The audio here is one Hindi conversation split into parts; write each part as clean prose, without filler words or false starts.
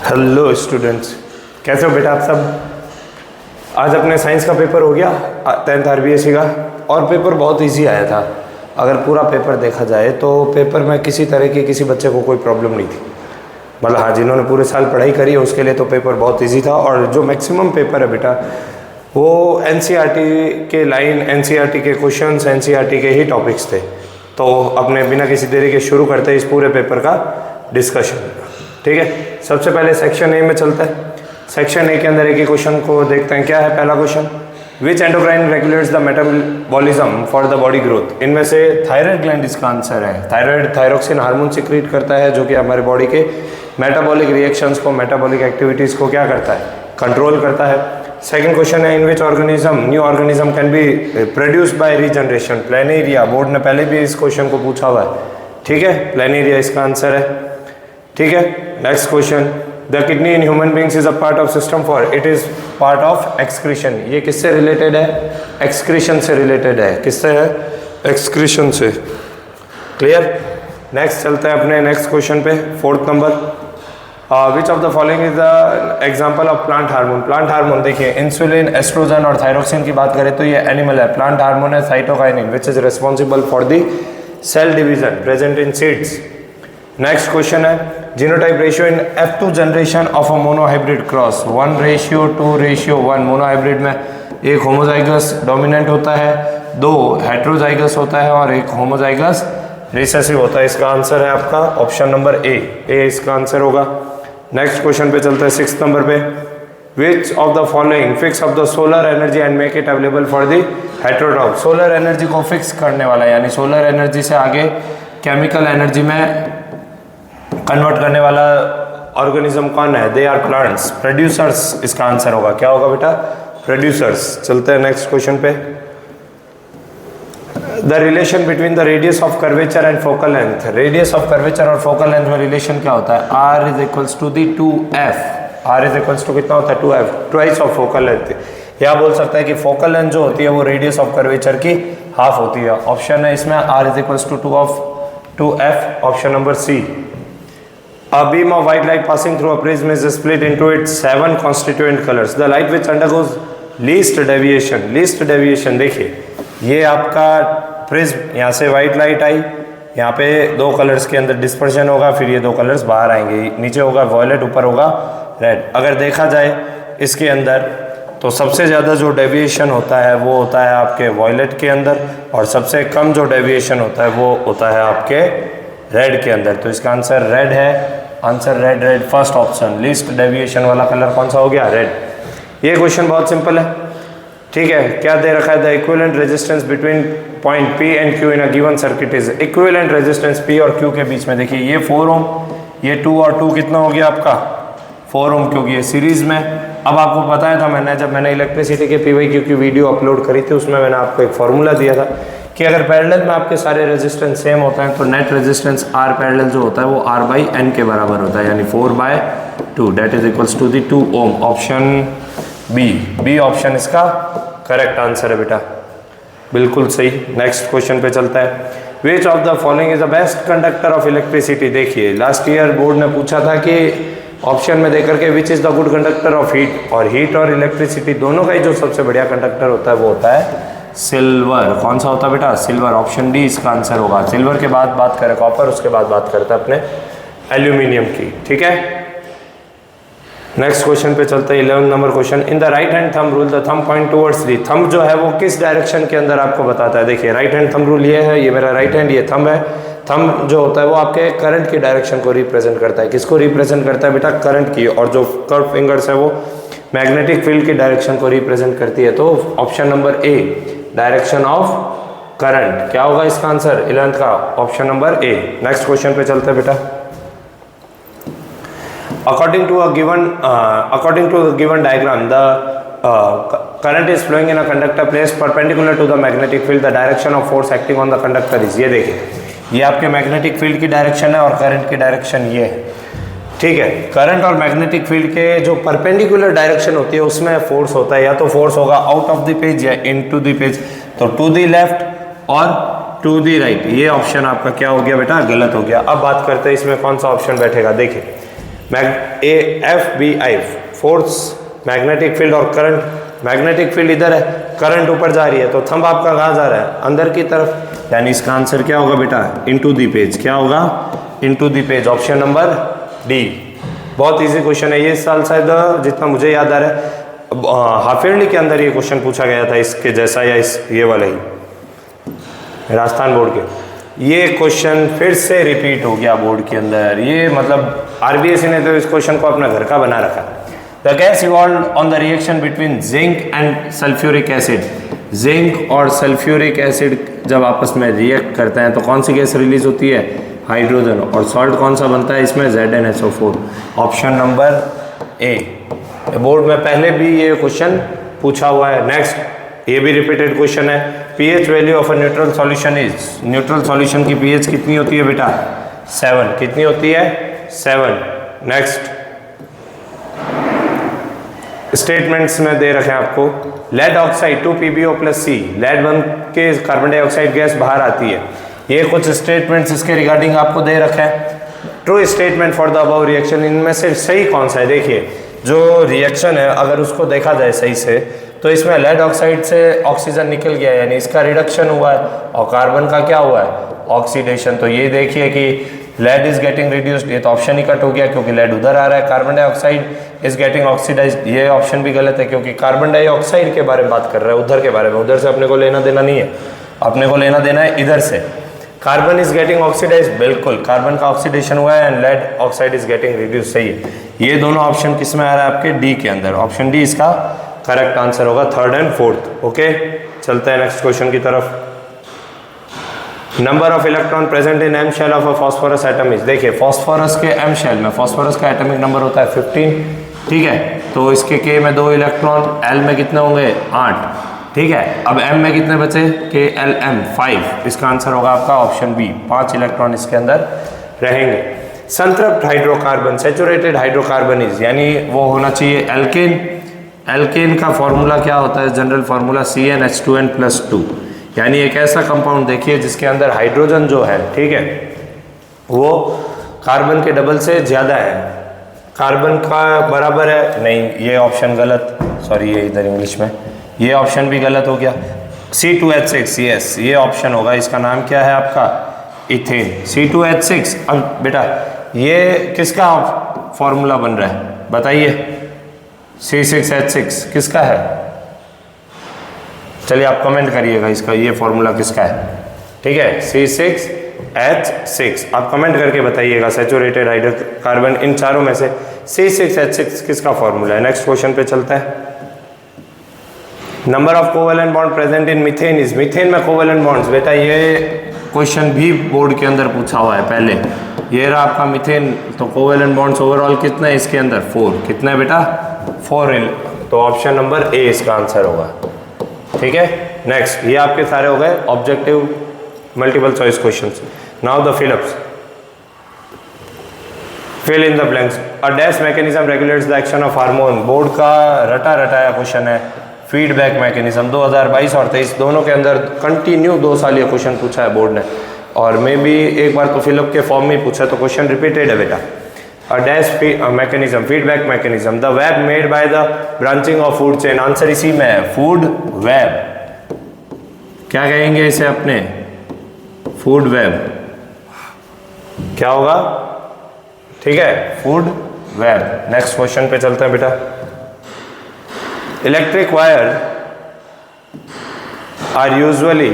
हेलो स्टूडेंट्स, कैसे हो बेटा आप सब। आज अपने साइंस का पेपर हो गया 10th RBSE का, और पेपर बहुत इजी आया था। अगर पूरा पेपर देखा जाए तो पेपर में किसी तरह की किसी बच्चे को कोई प्रॉब्लम नहीं थी। मतलब हाँ, जिन्होंने पूरे साल पढ़ाई करी है उसके लिए तो पेपर बहुत इजी था। और जो मैक्सिमम पेपर है बेटा वो NCERT के लाइन, NCERT के क्वेश्चंस, NCERT के ही टॉपिक्स थे। तो अपने बिना किसी देरी के शुरू करते हैं इस पूरे पेपर का डिस्कशन। ठीक है, सबसे पहले सेक्शन ए में चलता है। सेक्शन ए के अंदर एक ही क्वेश्चन को देखते हैं। क्या है पहला question? Which endocrine regulates the metabolism for the body growth. इनमें से थायराइड ग्लैंड इसका आंसर है। थायराइड थायरोक्सिन हार्मोन सिक्रीट करता है जो कि हमारे बॉडी के मेटाबॉलिक रिएक्शंस को, मेटाबॉलिक एक्टिविटीज़ को क्या करता है? कंट्रोल करता है। सेकंड क्वेश्चन है, in which organism new organism can be produced by regeneration. Planaria, board ने पहले भी इस क्वेश्चन को पूछा हुआ है। ठीक है, प्लेनेरिया इसका आंसर है। ठीक है, next question, the kidney in human beings is a part of system for, it is part of excretion. ये किससे रिलेटेड है? एक्सक्रीशन से रिलेटेड है। किससे है? एक्सक्रीशन से। क्लियर। नेक्स्ट चलते हैं अपने नेक्स्ट क्वेश्चन पे, fourth number. Which of the following is the example of plant hormone. Plant hormone देखिए, इंसुलिन, एस्ट्रोजन और थायरोक्सिन की बात करें तो ये एनिमल है। प्लांट हार्मोन है cytokinin which is responsible for the cell division present in seeds. Next question है, genotype ratio in F2 generation of a monohybrid cross. 1:2:1। Monohybrid में एक होमोजाइगस डोमिनेंट होता है, 2 हेट्रोजाइगस होता है और एक होमोजाइगस रिसेसिव होता है। इसका आंसर है आपका ऑप्शन नंबर ए इसका आंसर होगा। नेक्स्ट क्वेश्चन पे चलते हैं, 6th नंबर पे। विच of the following fix of the solar energy and make it available for the heterotroph. Solar energy को फिक्स करने वाला, यानी सोलर एनर्जी से आगे केमिकल एनर्जी में कन्वर्ट करने वाला ऑर्गेनिज्म कौन है? They are plants. प्रोड्यूसर्स इसका आंसर होगा। क्या होगा बेटा? प्रोड्यूसर्स। चलते हैं नेक्स्ट क्वेश्चन पे। The relation between the radius of curvature and focal length. Radius of curvature और फोकल लेंथ में रिलेशन क्या होता है? R is equals to the 2F। R is equals to कितना होता है? 2F, twice of focal length. या बोल सकता है कि फोकल लेंथ जो होती है वो रेडियस ऑफ कर्वेचर की हाफ होती है। ऑप्शन है इसमें R is equals to 2F, option number C। A beam of white light passing through a prism is split into its 7 constituent colors. The light which undergoes least deviation. Least deviation देखिए, ये आपका प्रिज्म, यहाँ से व्हाइट लाइट आई, यहाँ पे 2 कलर्स के अंदर डिस्पर्शन होगा, फिर ये 2 कलर्स बाहर आएंगे। नीचे होगा वॉयलेट, ऊपर होगा रेड। अगर देखा जाए इसके अंदर तो सबसे ज़्यादा जो डेविएशन होता है वो होता है आपके वॉयलेट के अंदर, और सबसे कम जो डेविएशन होता है वो होता है आपके रेड के अंदर। तो इसका आंसर रेड है। Answer red, first option. Least deviation वाला कलर कौन सा हो गया? रेड। ये क्वेश्चन बहुत सिंपल है। ठीक है, क्या दे रखा है? The equivalent resistance between point P and Q in a given circuit is. Equivalent resistance P और Q के बीच में देखिए, ये 4 ओम, ये 2 और 2 कितना हो गया आपका? 4 ओम, क्योंकि ये सीरीज में। अब आपको बताया था मैंने, जब मैंने इलेक्ट्रिसिटी के PYQ की वीडियो अपलोड करी थी उसमें मैंने आपको एक फॉर्मूला दिया था कि अगर पैरेलल में आपके सारे रेजिस्टेंस सेम होते हैं तो नेट रेजिस्टेंस R पैरेलल जो होता है वो R/N के बराबर होता है, यानी 4/2, that is equals to the 2 ohm. Option B option इसका करेक्ट आंसर है बेटा, बिल्कुल सही। नेक्स्ट क्वेश्चन पे चलता है। Which of the following is the best conductor of electricity. देखिए, लास्ट ईयर बोर्ड ने पूछा था कि ऑप्शन में देकर के which is the good conductor of heat, और हीट और इलेक्ट्रिसिटी दोनों का ही जो सबसे बढ़िया कंडक्टर होता है वो होता है सिल्वर। कौन सा होता है बेटा? सिल्वर। ऑप्शन डी इसका आंसर होगा। सिल्वर के बाद बात करें कॉपर, उसके बाद बात करते हैं अपने एल्यूमिनियम की। ठीक है, नेक्स्ट क्वेश्चन पे चलते हैं, 11 number question. In the right hand thumb rule the thumb point towards the. Thumb जो है वो किस डायरेक्शन के अंदर आपको बताता है? देखिए, राइट हैंड थंब रूल ये है, ये मेरा राइट हैंड, ये थंब है। थंब जो होता है वो आपके करंट की डायरेक्शन को रिप्रेजेंट करता है। किसको रिप्रेजेंट करता है बेटा? करंट की। और जो कर्व फिंगर्स है वो मैग्नेटिक फील्ड की डायरेक्शन को रिप्रेजेंट करती है। तो option number A, direction of current. क्या होगा इसका आंसर 11th का? Option number A. Next question पे चलते हैं बेटा। According to the given diagram the current is flowing in a conductor place perpendicular to the magnetic field, the direction of force acting on the conductor is. ये देखिए, ये आपके मैग्नेटिक फील्ड की डायरेक्शन है और करंट की डायरेक्शन ये है। ठीक है, करंट और मैग्नेटिक फील्ड के जो परपेंडिकुलर डायरेक्शन होती है उसमें फोर्स होता है, या तो फोर्स होगा आउट ऑफ द पेज या इनटू द पेज। तो टू द लेफ्ट और टू द राइट, ये ऑप्शन आपका क्या हो गया बेटा? गलत हो गया। अब बात करते हैं इसमें कौन सा ऑप्शन बैठेगा। देखिए, FBI फोर्स, मैग्नेटिक फील्ड और करंट। मैग्नेटिक फील्ड इधर है, करंट ऊपर जा रही है, तो थंब आपका कहाँ जा रहा है, अंदर की तरफ, यानी इसका आंसर क्या होगा बेटा, इनटू दी पेज। क्या होगा, into the page, option number D. बहुत इजी क्वेश्चन है ये, इस साल शायद जितना मुझे याद आ रहा है हाफ ईयरली के अंदर ये क्वेश्चन पूछा गया था इसके जैसा, या इस ये वाला ही राजस्थान बोर्ड के। ये क्वेश्चन फिर से रिपीट हो गया बोर्ड के अंदर, ये मतलब आरबीएसई ने तो इस क्वेश्चन को अपना घर का बना रखा। The gas evolved on the reaction between zinc and sulphuric acid. Zinc और सल्फ्यूरिक एसिड जब आपस में रिएक्ट करते हैं तो कौन सी गैस रिलीज होती है, हाइड्रोजन। और सॉल्ट कौन सा बनता है इसमें, ZnSO4। ऑप्शन नंबर ए। बोर्ड में पहले भी ये क्वेश्चन पूछा हुआ है। नेक्स्ट, ये भी रिपीटेड क्वेश्चन है। PH value of a neutral solution is, neutral solution की पीएच कितनी होती है बेटा, 7। कितनी होती है, 7। नेक्स्ट, स्टेटमेंट्स में दे रखे हैं आपको। लेड ऑक्साइड 2PbO+C, लेड बन के कार्बन डाइऑक्साइड गैस बाहर आती है। ये कुछ स्टेटमेंट्स इसके रिगार्डिंग आपको दे रखे हैं। True statement for the above reaction, इनमें से सही कौन सा है। देखिए जो रिएक्शन है अगर उसको देखा जाए सही से, तो इसमें लेड ऑक्साइड से ऑक्सीजन निकल गया है, यानी इसका रिडक्शन हुआ है, और कार्बन का क्या हुआ है, ऑक्सीडेशन। तो ये देखिए कि लेड इज गेटिंग रिड्यूस्ड, ये तो ऑप्शन ही कट हो गया क्योंकि लेड उधर आ रहा है। Carbon dioxide is getting oxidised, ये ऑप्शन भी गलत है क्योंकि कार्बन डाइऑक्साइड के बारे में बात कर रहा है, उधर के बारे में। उधर से अपने को लेना देना नहीं है, अपने को लेना देना है इधर से। कार्बन इज गेटिंग ऑक्सीडाइज्ड, बिल्कुल कार्बन का ऑक्सीडेशन हुआ है, and lead oxide is getting reduce, सही है। ये दोनों ऑप्शन किस में आ रहा है आपके, डी के अंदर। ऑप्शन डी इसका करेक्ट आंसर होगा, 3rd and 4th। ओके, चलते हैं नेक्स्ट क्वेश्चन की तरफ। Number of electron present in M shell of a phosphorus atom is, देखिए फास्फोरस के एम शेल में फास्फोरस का एटॉमिक नंबर होता है 15, ठीक है। तो इसके के में 2 इलेक्ट्रॉन, एल में कितने होंगे, 8, ठीक है। अब एम में कितने बचे, के एल एम 5, इसका आंसर होगा आपका ऑप्शन बी, 5 इलेक्ट्रॉन इसके अंदर रहेंगे। संतृप्त हाइड्रोकार्बन, सेचुरेटेड हाइड्रोकार्बन इज, यानी वो होना चाहिए एल्केन। एल्केन का फॉर्मूला क्या होता है, जनरल फॉर्मूला CnH2n+2, यानी एक ऐसा कंपाउंड देखिए जिसके अंदर हाइड्रोजन जो है, ठीक है, वो कार्बन के डबल से ज़्यादा है। कार्बन का बराबर है, नहीं ये ऑप्शन गलत, सॉरी ये इधर इंग्लिश में, ये ऑप्शन भी गलत हो गया। C2H6, यस ये ऑप्शन होगा। इसका नाम क्या है आपका, इथेन, C2H6। अब बेटा ये किसका फॉर्मूला बन रहा है बताइए, C6H6 किसका है, चलिए आप कमेंट करिएगा इसका ये फॉर्मूला किसका है, ठीक है। C6H6 आप कमेंट करके बताइएगा, सैचुरेटेड हाइड्रोकार्बन इन चारों में से C6H6 किसका फॉर्मूला है। नेक्स्ट क्वेश्चन पे चलता है। Number of covalent bond present in methane is, methane में कोवेलेंट बॉन्ड्स, बेटा ये क्वेश्चन भी बोर्ड के अंदर पूछा हुआ है पहले। ये रहा आपका मीथेन, तो कोवेलेंट बॉन्ड्स ओवरऑल कितने हैं इसके अंदर, 4, कितना है बेटा, 4, तो ऑप्शन नंबर ए इसका आंसर होगा, ठीक है। नेक्स्ट, ये आपके सारे हो गए objective multiple choice questions. Now the fill ups, fill in the blanks. A dash mechanism regulates the action of hormone, board का रटा रटाया क्वेश्चन है। फीडबैक मैकेनिज्म 2022 और 23 दोनों के अंदर कंटिन्यू 2 साल ये क्वेश्चन पूछा है बोर्ड ने, और मे भी एक बार तो फिलअप के फॉर्म में पूछा, तो क्वेश्चन रिपीटेड है बेटा। अ dash mechanism, feedback mechanism, the web made by the branching of food chain, answer इसी में है, फूड वेब। क्या कहेंगे इसे अपने, फूड वेब, क्या होगा, ठीक है, फूड वेब। नेक्स्ट क्वेश्चन पे चलते हैं बेटा। Electric wire are usually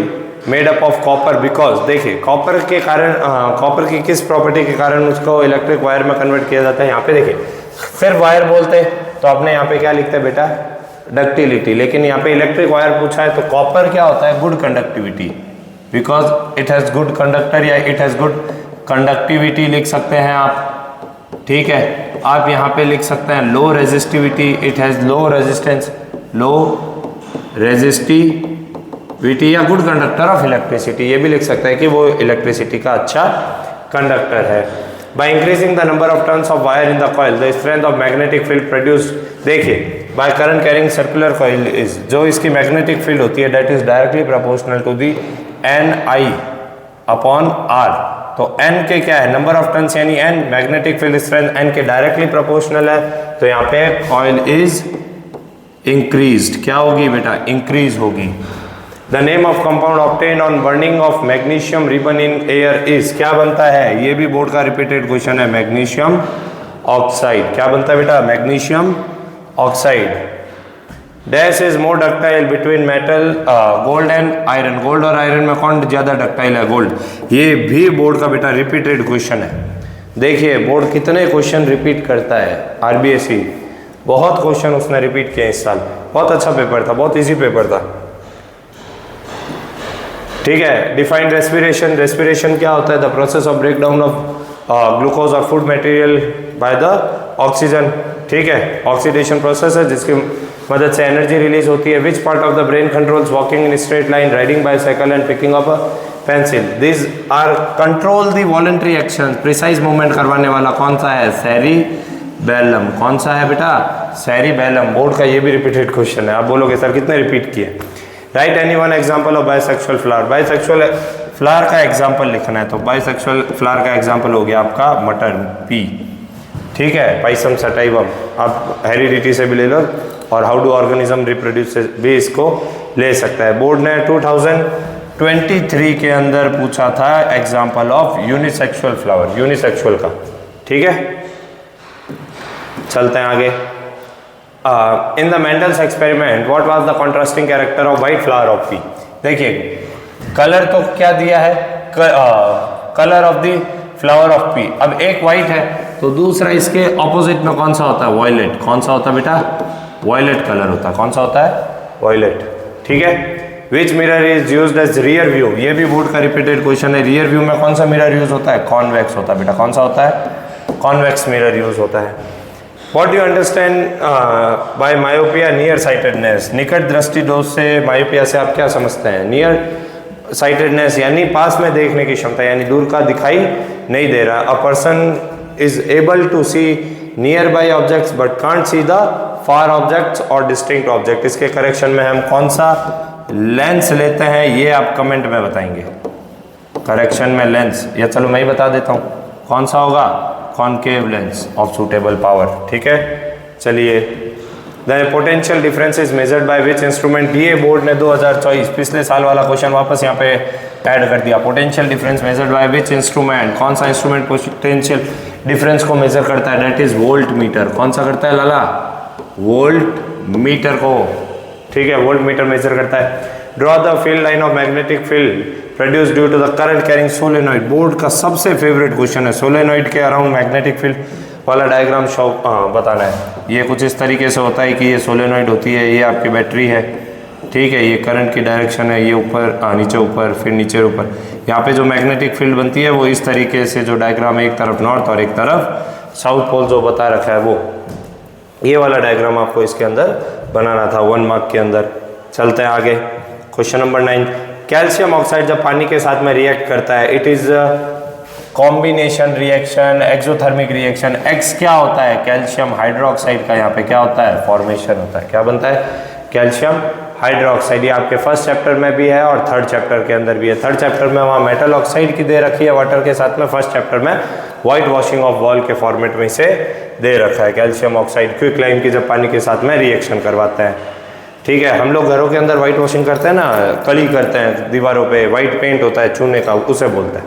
made up of copper because, देखिए कॉपर के कारण, कॉपर की किस प्रॉपर्टी के कारण उसको इलेक्ट्रिक वायर में कन्वर्ट किया जाता है। यहाँ पे देखिए सिर्फ वायर बोलते तो आपने यहाँ पे क्या लिखते हैं बेटा, डक्टिलिटी, लेकिन यहाँ पे इलेक्ट्रिक वायर पूछा है तो कॉपर क्या होता है, good conductivity, because it has good conductor या इट हैज़ गुड कंडक्टिविटी लिख सकते हैं आप, ठीक है। आप यहाँ पे लिख सकते हैं low resistivity, it has low resistance, low resistivity, या गुड कंडक्टर ऑफ इलेक्ट्रिसिटी, ये भी लिख सकते हैं कि वो इलेक्ट्रिसिटी का अच्छा कंडक्टर है। By increasing the number of turns of wire in the coil the strength of magnetic field produce, देखिए by current carrying circular coil is, जो इसकी मैग्नेटिक फील्ड होती है that is directly proportional to the NI/R, तो n के क्या है, नंबर ऑफ टर्न्स यानी n, magnetic field strength n के डायरेक्टली प्रोपोर्शनल है, तो यहाँ पे कॉइल इज इंक्रीज्ड, क्या होगी बेटा, इंक्रीज होगी। The name of compound obtain on burning of magnesium ribbon in air is, क्या बनता है, ये भी बोर्ड का रिपीटेड क्वेश्चन है, मैग्नीशियम ऑक्साइड। क्या बनता है बेटा, magnesium oxide. Dash is more ductile between metal gold and iron, gold और आयरन में कौन ज्यादा डक्टाइल है, गोल्ड। ये भी बोर्ड का बेटा रिपीटेड क्वेश्चन है। देखिए बोर्ड कितने क्वेश्चन रिपीट करता है, आरबीएसई बहुत क्वेश्चन उसने रिपीट किए इस साल, बहुत अच्छा पेपर था, बहुत इजी पेपर था। ठीक है, डिफाइंड रेस्पिरेशन, रेस्पिरेशन क्या होता है, the process of break down of glucose और food material by the oxygen. ठीक है, ऑक्सीडेशन प्रोसेस है जिसकी मदद से एनर्जी रिलीज होती है। Which part of the brain controls walking in straight line, riding bicycle and picking up a pencil. This are control the voluntary action, precise movement करवाने वाला कौन सा है, सेरिबेलम। कौन सा है बेटा, सेरिबेलम। बोर्ड का ये भी रिपीटेड क्वेश्चन है। आप बोलोगे सर कितने रिपीट किए। Right any one example of bisexual flower, bisexual flower का एग्जाम्पल लिखना है, तो बाइसेक्सुअल फ्लावर का एग्जाम्पल हो गया आपका मटर, पी। ठीक है, पाइसम सटाइवम, आप हेरिडिटी से भी ले लो और हाउ डू ऑर्गेनिज्म रिप्रोड्यूस भी इसको ले सकता है। बोर्ड ने 2023 के अंदर पूछा था example of unisexual flower, unisexual का। ठीक है, चलते हैं आगे। In the Mendel's experiment what was the contrasting character of white flower of P. देखिए कलर तो क्या दिया है, colour of the flower of P. अब एक व्हाइट है तो दूसरा इसके ऑपोजिट में कौन सा होता है, वायलेट। कौन सा होता है बेटा, वायलेट कलर होता है। कौन सा होता है, वायलेट। ठीक है, which mirror is used as rear view, ये भी बोर्ड का रिपीटेड क्वेश्चन है। रियर व्यू में कौन सा मिरर यूज होता है, कॉन्वेक्स होता है बेटा। कौन सा होता है, कॉन्वेक्स मिरर यूज होता है। What do you understand by myopia, near sightedness. निकट दृष्टि दोष से मायोपिया से आप क्या समझते हैं, नियर साइटेडनेस यानी पास में देखने की क्षमता, यानी दूर का दिखाई नहीं दे रहा। A person is able to see nearby objects but can't see the far objects और डिस्टिंक्ट ऑब्जेक्ट। इसके करेक्शन में हम कौन सा लेंस लेते हैं, ये आप कमेंट में बताएंगे। करेक्शन में लेंस, या चलो मैं ही बता देता हूँ कौन सा होगा, concave lens of suitable power. ठीक है, चलिए। The potential difference is measured by which instrument, ये बोर्ड ने 2024 पिछले साल वाला क्वेश्चन वापस यहाँ पे ऐड कर दिया। Potential difference measured by which instrument, कौन सा इंस्ट्रूमेंट पोटेंशियल डिफरेंस को मेजर करता है, दैट इज वोल्ट मीटर। कौन सा करता है लाला, वोल्ट मीटर को। ठीक है, वोल्ट मीटर मेजर करता है। Draw the field line of magnetic field produce due to the current carrying solenoid. Board का सबसे फेवरेट क्वेश्चन है, सोलेनॉइड के अराउंड मैग्नेटिक फील्ड वाला डायग्राम शो बताना है। ये कुछ इस तरीके से होता है कि ये सोलेनॉइड होती है, ये आपकी बैटरी है। ठीक है, ये करंट की डायरेक्शन है, ये ऊपर नीचे ऊपर फिर नीचे ऊपर। यहाँ पे जो मैग्नेटिक फील्ड बनती है वो इस तरीके से, जो डायग्राम है एक तरफ नॉर्थ और एक तरफ साउथ पोल जो बता रखा है वो, ये वाला डायग्राम आपको इसके अंदर बनाना था 1 मार्क के अंदर। चलते हैं आगे, क्वेश्चन नंबर 9। कैल्शियम ऑक्साइड जब पानी के साथ में रिएक्ट करता है, it is combination reaction, exothermic reaction. X क्या होता है, कैल्शियम हाइड्रोक्साइड का यहाँ पे क्या होता है, फॉर्मेशन होता है। क्या बनता है, कैल्शियम हाइड्रोक्साइड। ये आपके फर्स्ट चैप्टर में भी है और थर्ड चैप्टर के अंदर भी है। थर्ड चैप्टर में वहाँ मेटल ऑक्साइड की दे रखी है वाटर के साथ में, फर्स्ट चैप्टर में व्हाइट वॉशिंग ऑफ वॉल के फॉर्मेट में से दे रखा है। कैल्शियम ऑक्साइड क्विक लाइम की जब पानी के साथ में रिएक्शन करवाता है। ठीक है, हम लोग घरों के अंदर व्हाइट वॉशिंग करते हैं ना, कली करते हैं दीवारों पे, व्हाइट पेंट होता है चूने का, उसे बोलते हैं।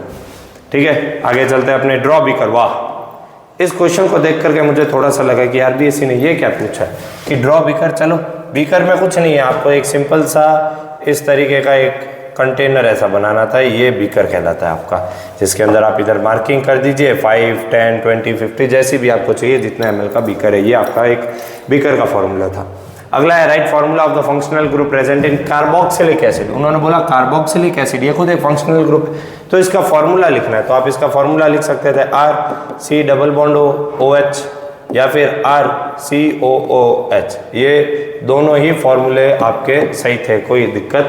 ठीक है, आगे चलते हैं अपने ड्रॉ बीकर। वाह, इस क्वेश्चन को देख करके मुझे थोड़ा सा लगा कि आरबीएसई ने ये क्या पूछा है कि ड्रॉ बीकर। चलो, बीकर में कुछ नहीं है, आपको एक सिंपल सा इस तरीके का एक कंटेनर ऐसा बनाना था, ये बीकर कहलाता है आपका, जिसके अंदर आप इधर मार्किंग कर दीजिए 5, 10, 20, 50 जैसी भी आपको चाहिए, जितना ml का बीकर है। ये आपका एक बीकर का फॉर्मूला था। अगला है right formula of the functional group present in carboxylic acid. उन्होंने बोला कार्बोक्सिलिक एसिड, ये खुद एक फंक्शनल ग्रुप, तो इसका फॉर्मूला लिखना है। तो आप इसका फॉर्मूला लिख सकते थे RC डबल बॉन्ड OH या फिर RCOOH। ये दोनों ही फॉर्मूले आपके सही थे, कोई दिक्कत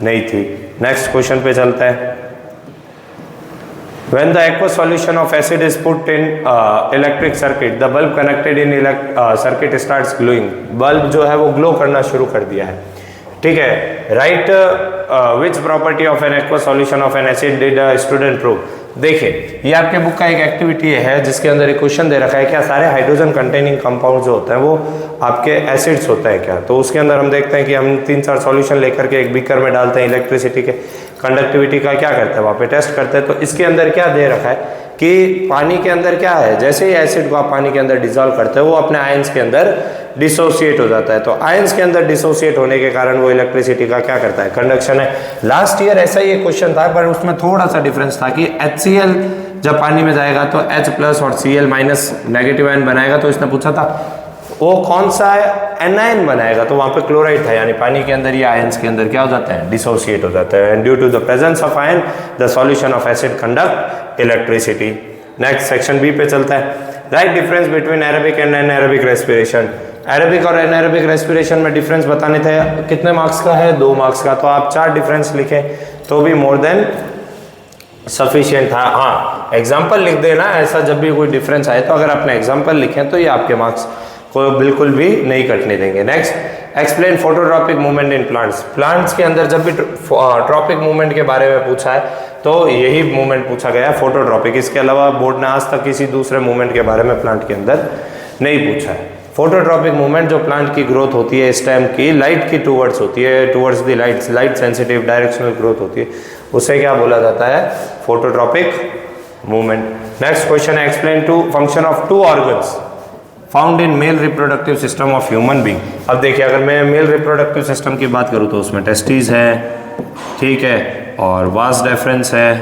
नहीं थी। नेक्स्ट क्वेश्चन पे चलता है। When the aqueous solution of acid is put in electric circuit, the bulb connected in circuit starts glowing. Bulb जो है वो ग्लो करना शुरू कर दिया है। ठीक है, write which property of an aqueous solution of an acid did a student prove? देखिए ये आपके बुक का एक एक्टिविटी है जिसके अंदर एक क्वेश्चन दे रखा है क्या सारे हाइड्रोजन कंटेनिंग कंपाउंड जो होते हैं वो आपके एसिड्स होते हैं क्या। तो उसके अंदर हम देखते हैं कि हम 3-4 सॉल्यूशन लेकर के एक बीकर में डालते हैं, इलेक्ट्रिसिटी के कंडक्टिविटी का क्या करते हैं वहाँ पे टेस्ट करते हैं। तो इसके अंदर क्या दे रखा है कि पानी के अंदर क्या है, जैसे ही एसिड को आप पानी के अंदर डिसॉल्व करते हो वो अपने आयंस के अंदर डिसोसिएट हो जाता है। तो आयंस के अंदर डिसोसिएट होने के कारण वो इलेक्ट्रिसिटी का क्या करता है, कंडक्शन है। लास्ट ईयर ऐसा ही एक क्वेश्चन था पर उसमें थोड़ा सा डिफरेंस था कि HCl जब पानी में जाएगा तो H+ और Cl- नेगेटिव आयन बनाएगा। तो इसने पूछा था वो कौन सा एनायन बनाएगा, तो वहां पे क्लोराइड था, यानी पानी के अंदर ये आयंस के अंदर क्या हो जाते हैं, डिसोसिएट हो जाते हैं। And due to the presence of ion the solution of acid conduct electricity. Next section B पे चलता है। Write difference between aerobic and anaerobic respiration. Aerobic और एनारोबिक रेस्पिरेशन में डिफरेंस बताने थे, कितने मार्क्स का है, 2 मार्क्स का। तो आप 4 डिफरेंस लिखें तो भी मोर देन सफिशिएंट था। हाँ एग्जाम्पल लिख देना, ऐसा जब भी कोई डिफरेंस आए तो अगर आपने एग्जाम्पल लिखे तो ये आपके मार्क्स को बिल्कुल भी नहीं कटने देंगे। Next explain phototropic movement in plants. Plants के अंदर जब भी ट्रॉपिक मूवमेंट के बारे में पूछा है तो यही मूवमेंट पूछा गया है, फोटोट्रॉपिक। इसके अलावा बोर्ड ने आज तक किसी दूसरे मूवमेंट के बारे में प्लांट के अंदर नहीं पूछा है। फोटोट्रॉपिक मूवमेंट जो प्लांट की ग्रोथ होती है स्टेम की लाइट की टूवर्ड्स होती है, towards the light sensitive directional growth होती है, उसे क्या बोला जाता है, फोटोट्रॉपिक मूवमेंट। नेक्स्ट क्वेश्चन है explain two function of 2 organs found in male reproductive system of human being. अब देखिए अगर मैं मेल रिप्रोडक्टिव सिस्टम की बात करूँ तो उसमें टेस्टिस है, ठीक है, और वास डेफरेंस है,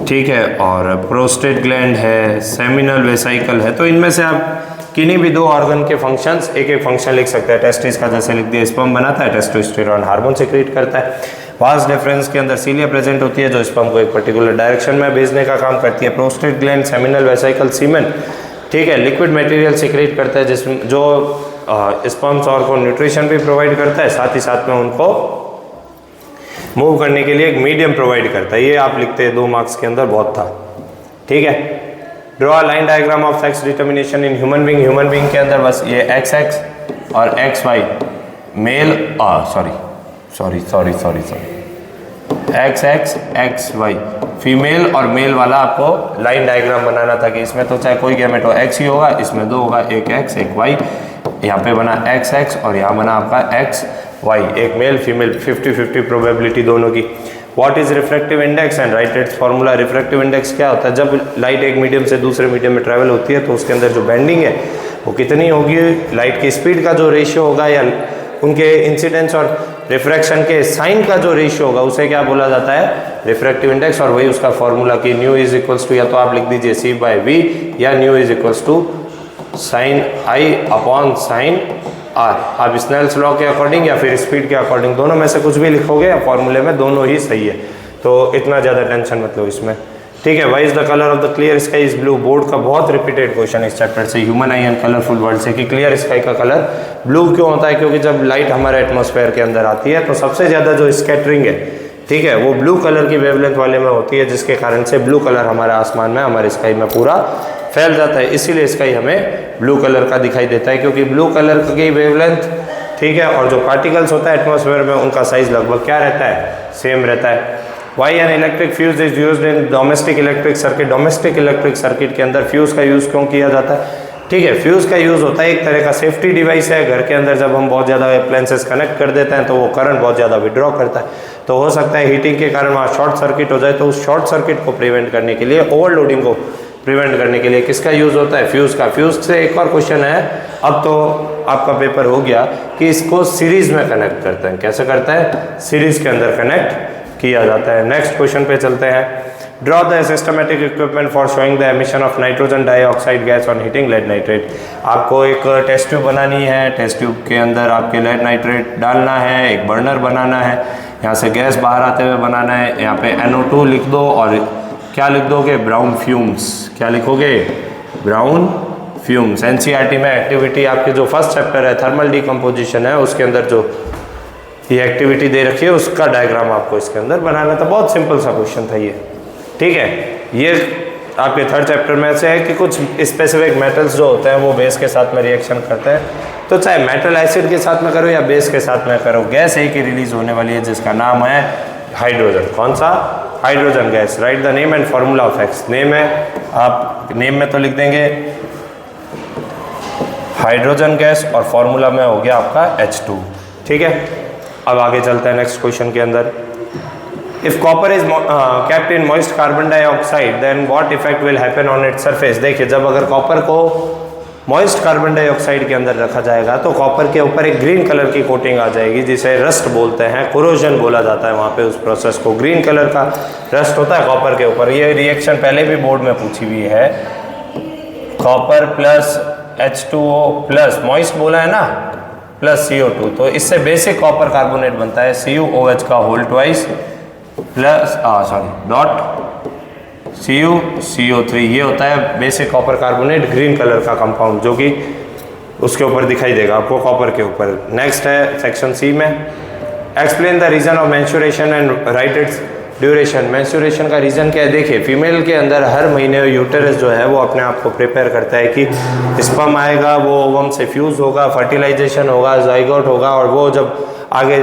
ठीक है, और प्रोस्टेट ग्लैंड है, सेमिनल वेसाइकल है। तो इनमें से आप किन्हीं भी 2 ऑर्गन के फंक्शंस एक एक फंक्शन लिख सकते हैं। टेस्टिस का जैसे लिख दिया, स्पर्म बनाता है, टेस्टोस्टेरोन हार्मोन सिक्रीट करता है। वास डेफरेंस के अंदर सीलिया प्रेजेंट होती है जो स्पर्म को एक पर्टिकुलर डायरेक्शन में भेजने का काम करती है। प्रोस्टेट ग्लैंड, सेमिनल वेसाइकल, सीमेन, ठीक है, लिक्विड मटेरियल सिक्रेट करता है जिसमें जो स्पर्म्स और को न्यूट्रिशन भी प्रोवाइड करता है, साथ ही साथ में उनको मूव करने के लिए एक मीडियम प्रोवाइड करता है। ये आप लिखते हैं 2 मार्क्स के अंदर, बहुत था, ठीक है। Draw line diagram of sex determination in human being. Human being के अंदर बस ये XX और XY male, XX XY female और मेल वाला आपको लाइन डायग्राम बनाना था कि इसमें तो चाहे कोई गैमेट हो X ही होगा, इसमें 2 होगा, एक X एक Y। यहाँ पे बना XX और यहाँ बना आपका XY, एक मेल फीमेल, 50-50 प्रोबेबिलिटी दोनों की। What is refractive index and write it's formula. Refractive index क्या होता है, जब लाइट एक मीडियम से दूसरे मीडियम में ट्रैवल होती है तो उसके अंदर जो बेंडिंग है वो कितनी होगी, लाइट की स्पीड का जो रेशियो होगा या उनके इंसिडेंस और रिफ्रैक्शन के साइन का जो रेशियो होगा उसे क्या बोला जाता है, रिफ्रैक्टिव इंडेक्स। और वही उसका फॉर्मूला कि न्यू इज इक्वल्स टू, या तो आप लिख दीजिए C/V या nu is equals to sine I upon sine R। आप स्नेल्स लॉ के अकॉर्डिंग या फिर स्पीड के अकॉर्डिंग दोनों में से कुछ भी लिखोगे या फॉर्मूले में, दोनों ही सही है, तो इतना ज़्यादा टेंशन मत लो इसमें, ठीक है। Why is the colour of the clear sky is blue. Board का बहुत रिपीटेड क्वेश्चन इस चैप्टर से, human eye and colourful world से, कि क्लियर स्काई का कलर ब्लू क्यों होता है, क्योंकि जब लाइट हमारे एटमॉस्फेयर के अंदर आती है तो सबसे ज़्यादा जो स्कैटरिंग है, ठीक है, वो ब्लू कलर की वेवलेंथ वाले में होती है, जिसके कारण से ब्लू कलर हमारे आसमान में, हमारे स्काई में पूरा फैल जाता है। इसीलिए स्काई हमें ब्लू कलर का दिखाई देता है, क्योंकि ब्लू कलर की वेवलेंथ, ठीक है, और जो पार्टिकल्स होता है एटमॉस्फेयर में उनका साइज लगभग क्या रहता है, सेम रहता है। Why an electric fuse is used in domestic electric circuit. Domestic electric circuit के अंदर फ्यूज का यूज़ क्यों किया जाता है, ठीक है, फ्यूज का यूज़ होता है एक तरह का सेफ्टी डिवाइस है। घर के अंदर जब हम बहुत ज़्यादा अप्लायंसेस कनेक्ट कर देते हैं तो वो करंट बहुत ज़्यादा विड्रॉ करता है, तो हो सकता है हीटिंग के कारण वहाँ शॉर्ट सर्किट हो जाए, तो उस शॉर्ट सर्किट को प्रिवेंट करने के लिए, ओवरलोडिंग को प्रिवेंट करने के लिए किसका यूज़ होता है, फ्यूज़ का। फ्यूज़ से एक और क्वेश्चन है, अब तो आपका पेपर हो गया, कि इसको सीरीज़ में कनेक्ट करते हैं। कैसे करते हैं, सीरीज़ के अंदर कनेक्ट किया जाता है। नेक्स्ट क्वेश्चन पे चलते हैं। Draw the systematic equipment for showing the emission of nitrogen dioxide gas on heating lead nitrate. आपको एक टेस्ट ट्यूब बनानी है, टेस्ट ट्यूब के अंदर आपके लेड नाइट्रेट डालना है, एक बर्नर बनाना है, यहाँ से गैस बाहर आते हुए बनाना है। यहाँ पे NO2 लिख दो और क्या लिख दोगे, ब्राउन फ्यूम्स। क्या लिखोगे, ब्राउन फ्यूम्स। NCERT में एक्टिविटी आपके जो फर्स्ट चैप्टर है थर्मल डिकम्पोजिशन है, उसके अंदर जो ये एक्टिविटी दे रखी है उसका डायग्राम आपको इसके अंदर बनाना था। बहुत सिंपल सा क्वेश्चन था ये, ठीक है। ये आपके 3rd चैप्टर में से है कि कुछ स्पेसिफिक मेटल्स जो होते हैं वो बेस के साथ में रिएक्शन करते हैं, तो चाहे मेटल एसिड के साथ में करो या बेस के साथ में करो, गैस एक ही रिलीज होने वाली है जिसका नाम है हाइड्रोजन। कौन सा, hydrogen gas, right the name and formula of x. Name है, आप नेम में तो लिख देंगे हाइड्रोजन गैस और फॉर्मूला में हो गया आपका H2। ठीक है, अब आगे चलते हैं नेक्स्ट क्वेश्चन के अंदर। If copper is kept in moist carbon dioxide then what effect will happen on its surface. देखिए, जब अगर कॉपर को मॉइस्ट कार्बन डाइऑक्साइड के अंदर रखा जाएगा तो कॉपर के ऊपर एक ग्रीन कलर की कोटिंग आ जाएगी, जिसे रस्ट बोलते हैं, कोरोजन बोला जाता है वहाँ पे उस प्रोसेस को। ग्रीन कलर का रस्ट होता है कॉपर के ऊपर। ये रिएक्शन पहले भी बोर्ड में पूछी हुई है। Copper plus H2O plus moist बोला है ना, प्लस CO2, तो इससे बेसिक कॉपर कार्बोनेट बनता है CuOH का whole twice plus dot CuCO3। ये होता है basic copper carbonate, green colour का कंपाउंड, जो कि उसके ऊपर दिखाई देगा आपको कॉपर के ऊपर। नेक्स्ट है सेक्शन सी में, explain the reason of menstruation and write its duration. Menstruation का रीज़न क्या है? देखिए, फीमेल के अंदर हर महीने यूटेरस जो है वो अपने आप को प्रिपेयर करता है कि स्पर्म आएगा, वो ओवम से फ्यूज़ होगा, फर्टिलाइजेशन होगा, जाइगोट होगा, और वो जब आगे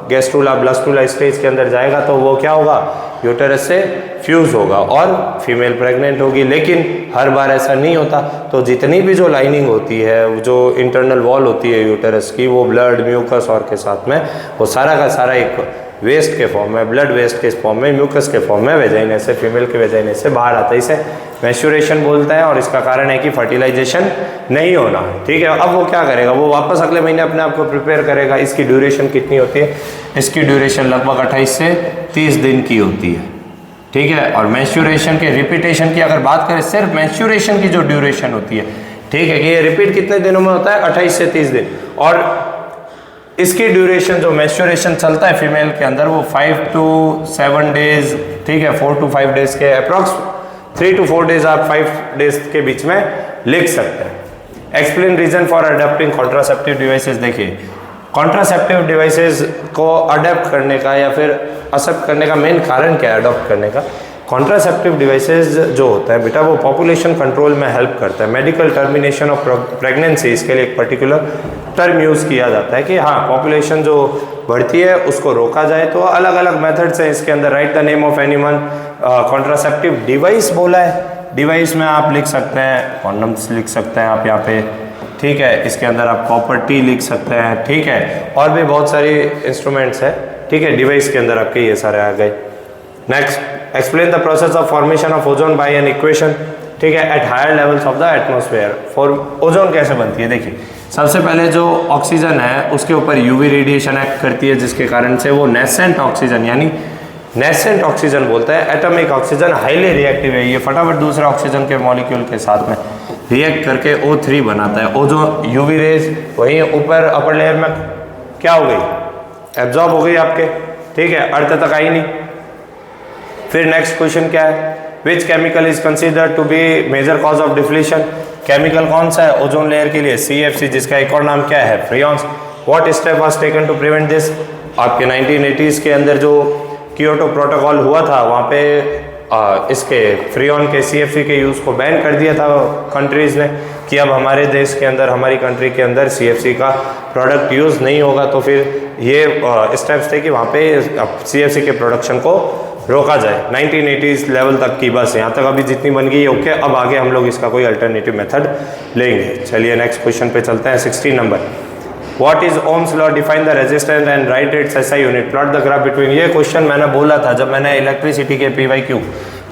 गैस्ट्रुला ब्लास्टुला स्टेज के अंदर जाएगा तो वो क्या होगा, यूटेरस से फ्यूज़ होगा और फीमेल प्रेग्नेंट होगी। लेकिन हर बार ऐसा नहीं होता, तो जितनी भी जो लाइनिंग होती है, जो इंटरनल वॉल होती है यूटेरस की, वो ब्लड, म्यूकस और के साथ में वो सारा का सारा एक वेस्ट के फॉर्म में, ब्लड वेस्ट के फॉर्म में, म्यूकस के फॉर्म में वेजाइना से, फीमेल के वेजाइना से बाहर आता है। इसे मेंस्ट्रुएशन बोलते हैं और इसका कारण है कि फर्टिलाइजेशन नहीं होना। ठीक है, अब वो क्या करेगा, वो वापस अगले महीने अपने आप को प्रिपेयर करेगा। इसकी ड्यूरेशन कितनी होती है? इसकी ड्यूरेशन लगभग 28 से 30 दिन की होती है। ठीक है, और मेंस्ट्रुएशन के रिपीटेशन की अगर बात करें, सिर्फ मेंस्ट्रुएशन की जो ड्यूरेशन होती है, ठीक है, कि ये रिपीट कितने दिनों में होता है? 28 से 30 दिन। और इसकी ड्यूरेशन जो मेंस्ट्रुएशन चलता है फीमेल के अंदर वो 5 to 7 डेज, ठीक है, 4 to 5 डेज के अप्रॉक्स, 3 to 4 डेज, आप 5 डेज के बीच में लिख सकते हैं। Explain reason for adopting contraceptive devices. देखिए, कॉन्ट्रासेप्टिव डिवाइसेस को अडॉप्ट करने का या फिर एक्सेप्ट करने का मेन कारण क्या है अडॉप्ट करने का? कॉन्ट्रासेप्टिव डिवाइसेस जो होता है बेटा, वो पॉपुलेशन कंट्रोल में हेल्प करता है। मेडिकल टर्मिनेशन ऑफ प्रेगनेंसी, इसके लिए एक पर्टिकुलर टर्म यूज़ किया जाता है कि हाँ, पॉपुलेशन जो बढ़ती है उसको रोका जाए। तो अलग अलग मेथड्स हैं इसके अंदर। Right the name of anyone contraceptive device बोला है। डिवाइस में आप लिख सकते हैं कॉन्डम्स, लिख सकते हैं आप यहाँ पे, ठीक है। इसके अंदर आप कॉपर टी लिख सकते हैं, ठीक है, और भी बहुत सारी इंस्ट्रूमेंट्स है, ठीक है, डिवाइस के अंदर आपके ये सारे आ गए। Next, explain the process of formation of ozone by an equation, ठीक है, at higher levels of the atmosphere. For ozone कैसे बनती है? देखिए, सबसे पहले जो ऑक्सीजन है उसके ऊपर यूवी रेडिएशन एक्ट करती है, जिसके कारण से वो नेसेंट ऑक्सीजन, यानी नेसेंट ऑक्सीजन बोलता है। एटॉमिक ऑक्सीजन हाईली रिएक्टिव है, ये फटाफट दूसरे ऑक्सीजन के मॉलिक्यूल के साथ में रिएक्ट करके O3 बनाता है। ओजोन यूवी रेज वहीं ऊपर अपर लेयर में क्या हो गई, एब्जॉर्ब हो गई आपके, ठीक है, अर्थ तक आई नहीं। फिर नेक्स्ट क्वेश्चन क्या है, which chemical is considered to be major cause of deflation. Chemical कौन सा है ओजोन लेयर के लिए? CFC, जिसका एक और नाम क्या है? Freons. What step was taken to prevent this? आपके 1980s के अंदर जो कियोटो प्रोटोकॉल हुआ था, वहाँ पे इसके फ्रियॉन के CFC के यूज़ को बैन कर दिया था कंट्रीज़ ने, कि अब हमारे देश के अंदर, हमारी कंट्री के अंदर CFC का प्रोडक्ट यूज़ नहीं होगा। तो फिर ये स्टेप्स थे कि वहाँ पे CFC के प्रोडक्शन को रोका जाए। 1980s लेवल तक की बस, यहाँ तक अभी जितनी बन गई है ओके। अब आगे हम लोग इसका कोई अल्टरनेटिव मेथड लेंगे। चलिए नेक्स्ट क्वेश्चन पे चलते हैं। 16 number, what is Ohm's law, define the resistance and write it's SI unit, plot the graph between. ये क्वेश्चन मैंने बोला था जब मैंने इलेक्ट्रिसिटी के PYQ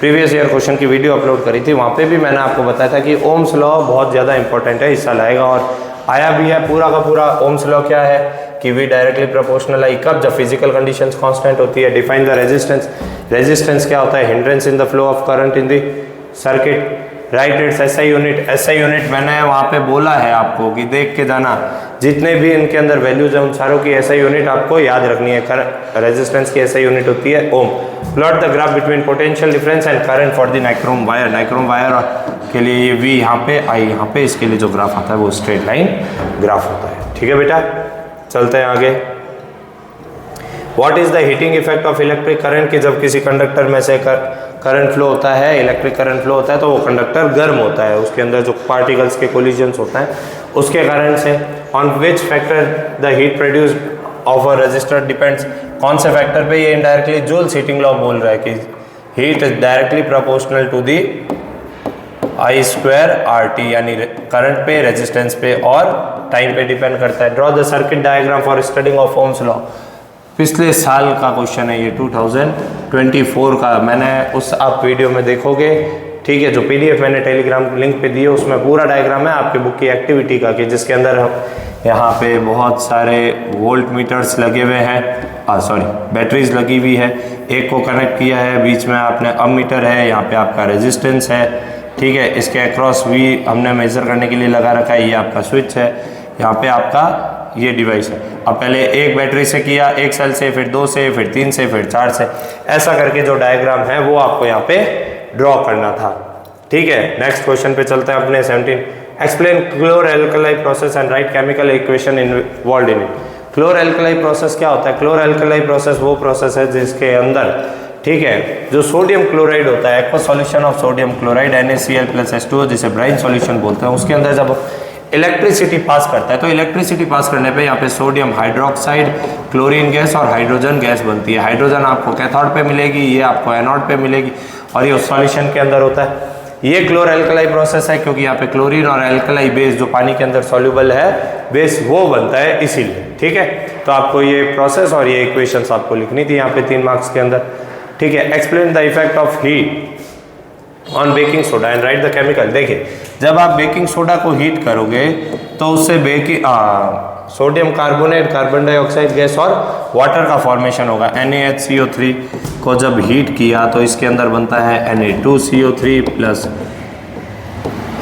प्रीवियस ईयर क्वेश्चन की वीडियो अपलोड करी थी, वहाँ पे भी मैंने आपको बताया था कि ओम्स लॉ बहुत ज़्यादा इंपॉर्टेंट है, हिस्सा लाएगा, और आया भी है पूरा का पूरा। ओम्स लॉ क्या है कि V डायरेक्टली प्रोपोर्शनल आई कब, जब फिजिकल कंडीशंस कांस्टेंट होती है। डिफाइन द रेजिस्टेंस, रेजिस्टेंस क्या होता है? Hindrance in the flow of current in the circuit. Right it's SI unit, SI unit मैंने वहाँ पे बोला है आपको कि देख के जाना, जितने भी इनके अंदर वैल्यूज हैं उन सारों की SI यूनिट आपको याद रखनी है। रेजिस्टेंस की SI यूनिट होती है ohm. Plot the graph between potential difference and current for the nichrome wire. Nichrome wire के लिए ये V यहाँ पे, I यहाँ पे, इसके लिए जो ग्राफ आता है वो स्ट्रेट लाइन ग्राफ होता है। ठीक है बेटा, चलते हैं आगे। What is the heating effect of electric current, कि जब किसी कंडक्टर में से करंट फ्लो होता है, इलेक्ट्रिक करंट फ्लो होता है, तो वो कंडक्टर गर्म होता है, उसके अंदर जो पार्टिकल्स के कोलिजन्स होता है उसके कारण से। On which factor the heat produced of a resistor depends, कौन से फैक्टर पे? ये इनडायरेक्टली जूल्स हीटिंग लॉ बोल रहा है कि heat is directly proportional to the I square RT, यानी करंट पे, रेजिस्टेंस पे और टाइम पे डिपेंड करता है। Draw the circuit diagram for studying of Ohm's law. पिछले साल का क्वेश्चन है ये, 2024 का। मैंने उस आप वीडियो में देखोगे, ठीक है, जो PDF मैंने टेलीग्राम लिंक पे दी है उसमें पूरा डायग्राम है आपके बुक की एक्टिविटी का, कि जिसके अंदर यहाँ पे बहुत सारे वोल्ट मीटर्स लगे हुए हैं, सॉरी बैटरीज लगी हुई है, एक को कनेक्ट किया है, बीच में आपने अमीटर है, यहाँ पे आपका रेजिस्टेंस है, ठीक है, इसके अक्रॉस भी हमने मेजर करने के लिए लगा रखा है, ये आपका स्विच है, यहाँ पे आपका ये डिवाइस है। अब पहले एक बैटरी से किया, एक सेल से, फिर 2 से, फिर 3 से, फिर 4 से, ऐसा करके जो डायग्राम है वो आपको यहाँ पे ड्रॉ करना था, ठीक है। नेक्स्ट क्वेश्चन पे चलते हैं अपने 17। Explain chlor alkali process and write chemical equation involved in it. Chlor alkali process क्या होता है? क्लोर एल्कलाई प्रोसेस वो प्रोसेस है जिसके अंदर, ठीक है, जो सोडियम क्लोराइड होता है, aqua solution of sodium chloride NaCl+H2O, जिसे ब्राइन सॉल्यूशन बोलते हैं, उसके अंदर जब इलेक्ट्रिसिटी पास करता है, तो इलेक्ट्रिसिटी पास करने पे यहाँ पे सोडियम हाइड्रोक्साइड, क्लोरीन गैस और हाइड्रोजन गैस बनती है। हाइड्रोजन आपको कैथोड पे मिलेगी, ये आपको एनोड पे मिलेगी, और ये उस सॉल्यूशन के अंदर होता है। ये क्लोर एल्कलाई प्रोसेस है, क्योंकि यहाँ पे क्लोरीन और एल्कलाई बेस जो पानी के अंदर सॉल्युबल है बेस, वो बनता है इसीलिए, ठीक है। तो आपको ये प्रोसेस और ये इक्वेशंस आपको लिखनी थी यहाँ पे 3 मार्क्स के अंदर, ठीक है। Explain the effect of heat on baking soda and right the chemical. देखिए, जब आप बेकिंग सोडा को हीट करोगे तो उससे sodium carbonate, carbon dioxide gas और वाटर का फॉर्मेशन होगा। NaHCO3 को जब हीट किया तो इसके अंदर बनता है Na2CO3 plus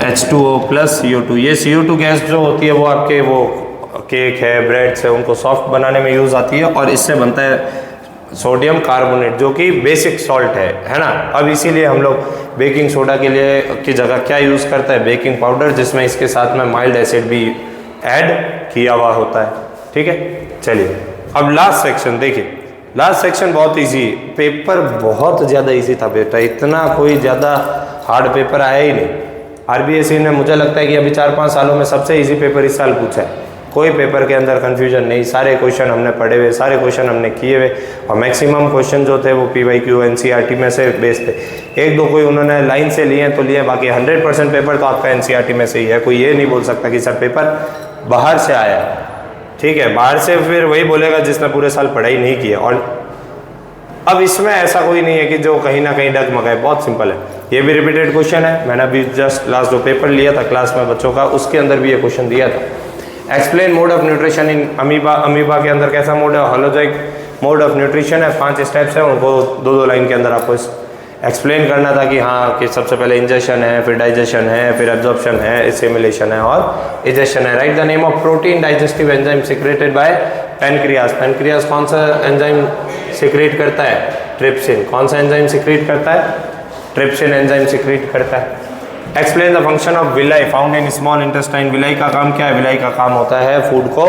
H2O plus CO2। ये CO2 गैस जो होती है वो आपके वो केक है, ब्रेड्स है, उनको सॉफ्ट बनाने में यूज आती है, और इससे बनता है सोडियम कार्बोनेट, जो कि बेसिक सॉल्ट है ना। अब इसीलिए हम लोग बेकिंग सोडा के लिए की जगह क्या यूज़ करता है? बेकिंग पाउडर, जिसमें इसके साथ में माइल्ड एसिड भी ऐड किया हुआ होता है, ठीक है। चलिए अब लास्ट सेक्शन देखिए। लास्ट सेक्शन बहुत इजी, पेपर बहुत ज़्यादा इजी था बेटा, इतना कोई ज़्यादा हार्ड पेपर आया ही नहीं। RBSE ने मुझे लगता है कि अभी 4-5 सालों में सबसे इजी पेपर इस साल पूछा है। कोई पेपर के अंदर कंफ्यूजन नहीं, सारे क्वेश्चन हमने पढ़े हुए, सारे क्वेश्चन हमने किए हुए, और मैक्सिमम क्वेश्चन जो थे वो PYQ NCERT में से बेस थे। 1-2 कोई उन्होंने लाइन से लिए तो लिए, बाकी 100% पेपर तो आपका NCERT में से ही है। कोई ये नहीं बोल सकता कि सर पेपर बाहर से आया है, ठीक है। बाहर से फिर वही बोलेगा जिसने पूरे साल पढ़ाई नहीं की है। और अब इसमें ऐसा कोई नहीं है कि जो कहीं ना कहीं डगमगाए, बहुत सिंपल है। ये भी रिपीटेड क्वेश्चन है, मैंने अभी जस्ट लास्ट जो पेपर लिया था क्लास में बच्चों का, उसके अंदर भी ये क्वेश्चन दिया था। Explain mode of nutrition in amoeba. Amoeba के अंदर कैसा मोड है? होलोजोइक मोड ऑफ न्यूट्रिशन है, 5 स्टेप्स है, उनको 2-2 लाइन के अंदर आपको एक्सप्लेन करना था कि हाँ, कि सबसे पहले इंजेशन है, फिर डाइजेशन है, फिर एब्जॉर्प्शन है, एसिमिलेशन है और इजेशन है। Right the name of protein digestive enzyme secreted by pancreas. Pancreas कौन सा एंजाइम सिक्रेट करता है? ट्रिप्सिन। कौन सा एंजाइम सिक्रेट करता है? ट्रिप्सिन एंजाइम सिक्रेट करता है। Explain the function of villi found in small intestine. Villi का काम क्या है? विलाई का काम होता है फूड को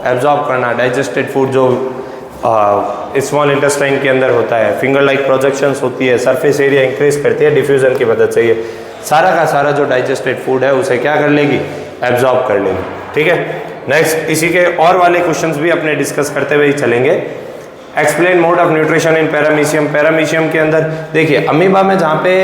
एब्जॉर्ब करना, डाइजेस्टेड फूड जो स्मॉल इंटेस्टाइन के अंदर होता है। फिंगर लाइक प्रोजेक्शंस होती है, सरफेस एरिया इंक्रीज करती है डिफ्यूजन की मदद से। ये सारा का सारा जो डाइजेस्टेड फूड है उसे क्या कर लेगी? एब्जॉर्ब कर लेगी, ठीक है। नेक्स्ट इसी के और वाले क्वेश्चंस भी अपने डिस्कस करते हुए ही चलेंगे। Explain mode of nutrition in paramecium. Paramecium के अंदर देखिए, अमीबा में जहाँ पे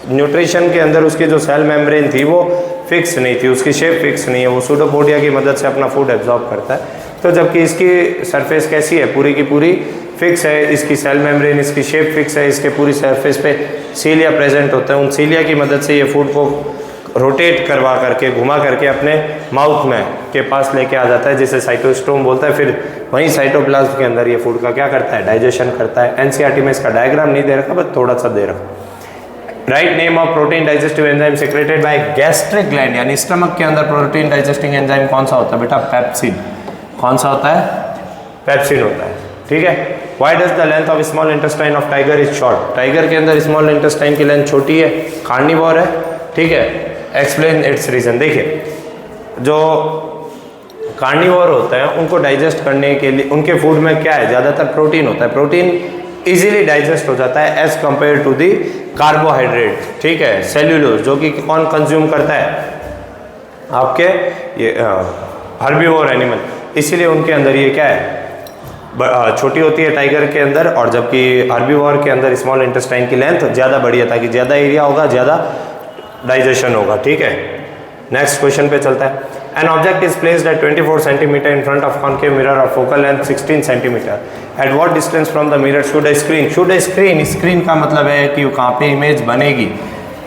न्यूट्रिशन के अंदर उसकी जो सेल मेम्ब्रेन थी वो फिक्स नहीं थी, उसकी शेप फिक्स नहीं है, वो सूडोपोडिया की मदद से अपना फूड एब्जॉर्ब करता है। तो जबकि इसकी सरफेस कैसी है? पूरी की पूरी फिक्स है, इसकी सेल मेम्ब्रेन, इसकी शेप फिक्स है, इसके पूरी सरफेस पे सीलिया प्रेजेंट होते हैं। उन सीलिया की मदद से ये फूड को रोटेट करवा करके, घुमा करके अपने माउथ में के पास लेके आ जाता है, जिसे साइटोस्टोम बोलता है। फिर वहीं साइटोप्लाज्म के अंदर ये फूड का क्या करता है? डाइजेशन करता है। NCERT में इसका डायग्राम नहीं दे रखा, बस थोड़ा सा दे रखा। Write name of protein digestive enzyme secreted by gastric gland, यानी स्टमक के अंदर प्रोटीन डाइजेस्टिंग एंजाइम कौन सा होता है बेटा? पेप्सिन। कौन सा होता है? पेप्सिन होता है, ठीक है। Why does the length of small intestine of tiger is short. Tiger के अंदर स्मॉल इंटेस्टाइन की लेंथ छोटी है, कार्निवोर है, ठीक है। Explain its reason. देखिए, जो कार्निवोर होते हैं उनको डाइजेस्ट करने के लिए उनके फूड में क्या है? ज़्यादातर प्रोटीन होता है। प्रोटीन इजीली डाइजेस्ट हो जाता है as compare to the carbohydrate, ठीक है। सेल्यूलोज जो कि कौन कंज्यूम करता है? आपके ये हर्बीवोर एनिमल, इसीलिए उनके अंदर ये क्या है? छोटी होती है टाइगर के अंदर, और जबकि हर्बीवोर के अंदर स्मॉल इंटेस्टाइन की लेंथ ज़्यादा बड़ी है, ताकि ज़्यादा एरिया होगा, ज़्यादा डाइजेशन होगा। ठीक है, नेक्स्ट क्वेश्चन पे चलता है। An object is placed at 24 cm in front of concave mirror of focal length 16 cm. At what distance from the mirror should a screen? Should a screen? Screen का मतलब है कि कहाँ पे इमेज बनेगी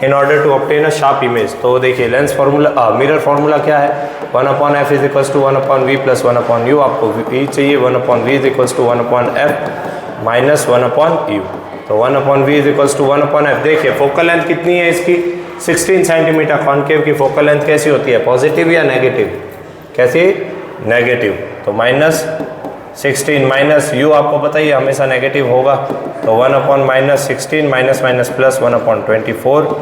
in order to obtain a sharp image। तो देखिए लेंस फार्मूला, मिरर फार्मूला क्या है, 1/f is equals to 1/v plus 1/u। आपको v चाहिए, 1/v is equals to 1/f minus 1/u। तो 1/v is equals to 1/f। देखिए फोकल लेंथ कितनी है इसकी, 16 सेंटीमीटर। कॉन्केव की फोकल लेंथ कैसी होती है, पॉजिटिव या नेगेटिव, कैसी, नेगेटिव। तो माइनस 16 माइनस u आपको पता ही है हमेशा नेगेटिव होगा, तो 1/-16 माइनस माइनस प्लस 1/24।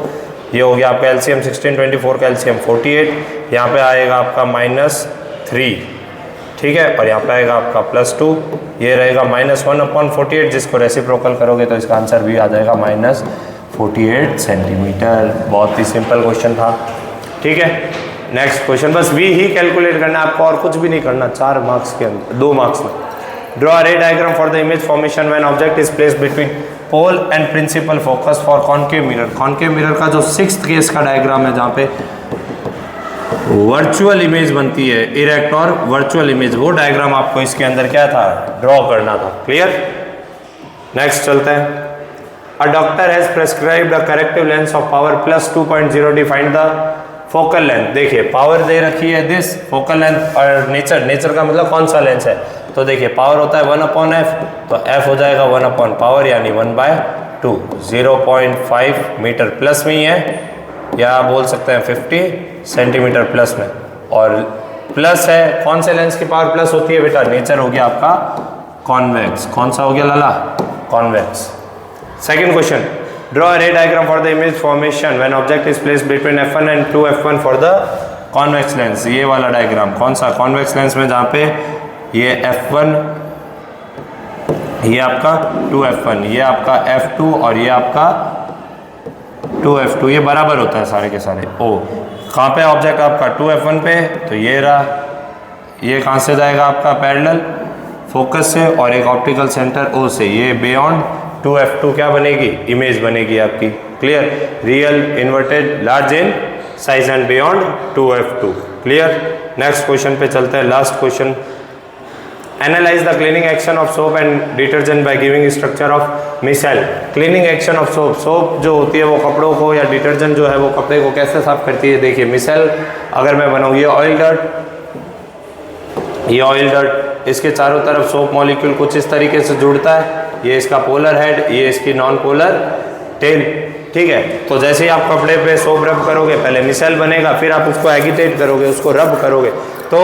ये हो गया आपका एलसीएम 16, 24 का एलसीएम 48। यहाँ पे आएगा आपका -3, ठीक है, और यहाँ पे आएगा आपका +2। ये रहेगा -1/48, जिसको रेसिप्रोकल करोगे तो इसका आंसर भी आ जाएगा -48 सेंटीमीटर। बहुत ही सिंपल क्वेश्चन था। ठीक है, नेक्स्ट क्वेश्चन, बस v ही कैलकुलेट करना है आपको, और कुछ भी नहीं करना। 4 मार्क्स के अंदर, 2 मार्क्स में। Draw a ray diagram for the image formation when object is placed between pole and principal focus for concave mirror. Concave mirror का जो 6th केस का डायग्राम है, जहाँ पे वर्चुअल इमेज बनती है, इरेक्ट और वर्चुअल इमेज, वो डायग्राम आपको इसके अंदर क्या था, ड्रॉ करना था। क्लियर, नेक्स्ट चलते हैं। A doctor has prescribed a corrective lens of power +2.0 find the focal length। देखिए पावर दे रखी है दिस, फोकल लेंथ और नेचर का मतलब कौन सा लेंस है, तो देखिए पावर होता है 1/f, तो f हो जाएगा 1/power यानी 1/2। 0.5 मीटर प्लस में ही है, या आप बोल सकते हैं 50 सेंटीमीटर प्लस में, और प्लस है। कौन से लेंस की पावर प्लस होती है बेटा, नेचर हो गया आपका कॉन्वेक्स। कौन सा हो गया लाला, convex. Second question, draw a ray diagram for the image formation when object is placed between f1 and 2f1 for the convex lens। ये वाला डायग्राम कौन सा, कॉन्वेक्स लेंस में, जहाँ पे ये f1, ये आपका 2f1, ये आपका f2 और ये आपका 2f2, ये बराबर होता है सारे के सारे। ओ कहाँ पे ऑब्जेक्ट आपका 2f1 पे, तो ये रहा, ये कहाँ से जाएगा आपका पैरेलल फोकस से, और एक ऑप्टिकल सेंटर ओ से, ये बियॉन्ड 2f2 क्या बनेगी, इमेज बनेगी आपकी। Clear, real, inverted, large in size and beyond 2f2। Clear, next question पे चलते हैं, last question. Analyse the cleaning action of soap and detergent by giving structure of missile. Cleaning action of soap, soap जो होती है वो कपड़ों को, या डिटर्जेंट जो है वो कपड़े को कैसे साफ करती है। देखिए मिसाइल अगर मैं बनाऊँ, ये ऑयल डर्ट, ये ऑयल डर्ट, इसके चारों तरफ सोप मॉलिक्यूल कुछ इस तरीके से जुड़ता है, ये इसका पोलर हेड, ये इसकी नॉन पोलर टेल। ठीक है, तो जैसे ही आप कपड़े पे सोप रब करोगे, पहले मिसाइल बनेगा, फिर आप उसको एगिटेट करोगे, उसको रब करोगे, तो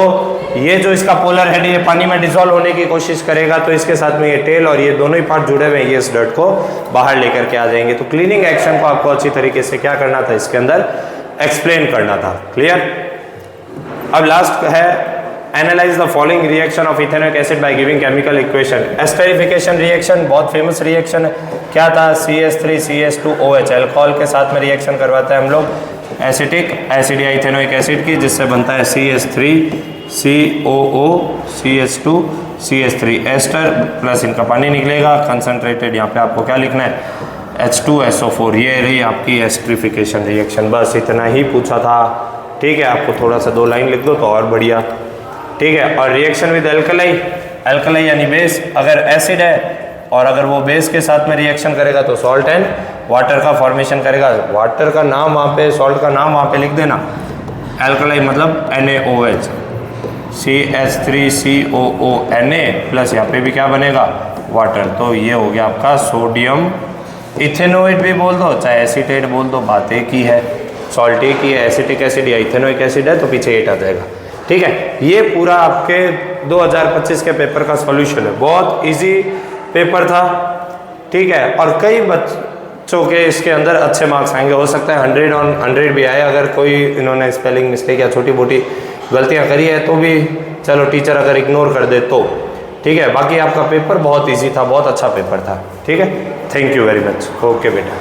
ये जो इसका पोलर हेड ये पानी में डिसॉल्व होने की कोशिश करेगा, तो इसके साथ में ये टेल और ये दोनों ही पार्ट जुड़े हुए हैं, ये इस डर्ट को बाहर लेकर के आ जाएंगे। तो क्लीनिंग एक्शन को आपको अच्छी तरीके से क्या करना था, इसके अंदर एक्सप्लेन करना था। क्लियर, अब लास्ट है, analyse the following reaction of ethanoic acid by giving chemical equation. Esterification reaction बहुत फेमस रिएक्शन है, क्या था, CH3CH2OH, अल्कोहल के साथ में रिएक्शन करवाते हैं हम लोग एसिटिक एसिड या इथेनोइक एसिड की, जिससे बनता है CH3COOCH2CH3 एस्टर, प्लस इनका पानी निकलेगा कंसनट्रेटेड। यहाँ पे आपको क्या लिखना है, H2SO4। ये रही आपकी एस्टरिफिकेशन रिएक्शन। बस इतना ही पूछा था। ठीक है, आपको थोड़ा सा 2 लाइन लिख दो तो और बढ़िया। ठीक है, और रिएक्शन विद एल्कलाई, एल्कलाई यानी बेस, अगर एसिड है और अगर वो बेस के साथ में रिएक्शन करेगा तो सॉल्ट एंड वाटर का फॉर्मेशन करेगा। वाटर का नाम वहाँ पे, सॉल्ट का नाम वहाँ पे लिख देना, एल्कलाई मतलब NaOH, CH3COONA प्लस यहाँ पे भी क्या बनेगा, वाटर। तो ये हो गया आपका सोडियम इथेनोइड भी बोल दो, चाहे एसीटेट बोल दो, बात एक ही है। सॉल्ट एक ही है, एसिटिक एसिड या इथेनोइक एसिड है तो पीछे 8 आ जाएगा। ठीक है, ये पूरा आपके 2025 के पेपर का सॉल्यूशन है। बहुत इजी पेपर था। ठीक है, और कई बच्चों के इसके अंदर अच्छे मार्क्स आएंगे, हो सकता है 100 on 100 भी आए। अगर कोई इन्होंने स्पेलिंग मिस्टेक या छोटी मोटी गलतियां करी है तो भी चलो टीचर अगर इग्नोर कर दे तो ठीक है, बाकी आपका पेपर बहुत ईजी था, बहुत अच्छा पेपर था। ठीक है, thank you very much. Okay बेटा।